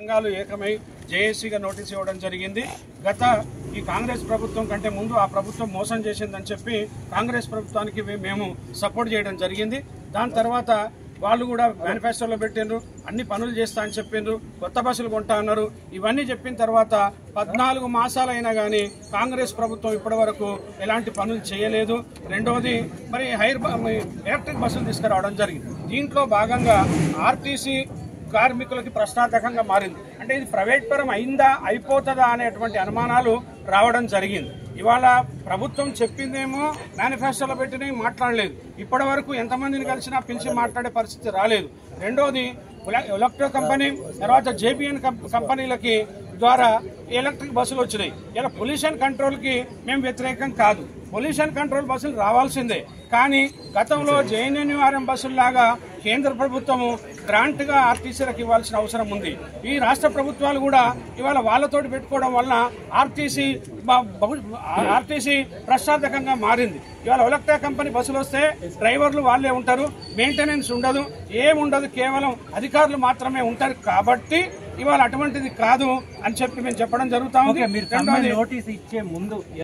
సంఘాలు ఏకమై జేఏసీగా నోటీస్ ఇవ్వడం జరిగింది. గత ఈ కాంగ్రెస్ ప్రభుత్వం కంటే ముందు ఆ ప్రభుత్వం మోసం చేసిందని చెప్పి కాంగ్రెస్ ప్రభుత్వానికి మేము సపోర్ట్ చేయడం జరిగింది. దాని తర్వాత వాళ్ళు కూడా మేనిఫెస్టోలో పెట్టిండ్రు, అన్ని పనులు చేస్తా అని చెప్పిండ్రు, కొత్త బస్సులు కొంటా అన్నారు. ఇవన్నీ చెప్పిన తర్వాత 14 మాసాలైనా కానీ కాంగ్రెస్ ప్రభుత్వం ఇప్పటి వరకు ఎలాంటి పనులు చేయలేదు. రెండవది మరి ఎలక్ట్రిక్ బస్సులు తీసుకురావడం జరిగింది. దీంట్లో భాగంగా ఆర్టీసీ కార్మికులకి ప్రశ్నార్థకంగా మారింది. అంటే ఇది ప్రైవేట్ పరం అయిందా, అయిపోతుందా అనేటువంటి అనుమానాలు రావడం జరిగింది. ఇవాళ ప్రభుత్వం చెప్పిందేమో మేనిఫెస్టోలో పెట్టినవి మాట్లాడలేదు. ఇప్పటి వరకు ఎంతమందిని కలిసినా పిలిచి మాట్లాడే పరిస్థితి రాలేదు. రెండోది ఎలక్ట్రో కంపెనీ తర్వాత జేబీఎన్ కంపెనీలకి ద్వారా ఎలక్ట్రిక్ బస్సులు వచ్చినాయి. ఇలా పొల్యూషన్ కంట్రోల్కి మేము వ్యతిరేకం కాదు, పొల్యూషన్ కంట్రోల్ బస్సులు రావాల్సిందే. కానీ గతంలో జేఎన్ఎన్యూఆర్ఎం బస్సుల్లాగా కేంద్ర ప్రభుత్వము గ్రాంట్గా ఆర్టీసీలకు ఇవ్వాల్సిన అవసరం ఉంది. ఈ రాష్ట్ర ప్రభుత్వాలు కూడా ఇవాళ వాళ్ళతోటి పెట్టుకోవడం వలన ఆర్టీసీ ప్రశ్నార్థకంగా మారింది. ఇవాళ ఎలక్ట్రా కంపెనీ బస్సులు వస్తే డ్రైవర్లు వాళ్ళే ఉంటారు, మెయింటెనెన్స్ ఉండదు, ఏముండదు, కేవలం అధికారులు మాత్రమే ఉంటారు. కాబట్టి ఇవాళ అటువంటిది కాదు అని చెప్పి మేము చెప్పడం జరుగుతా ఉంది. నోటీస్ ఇచ్చే ముందు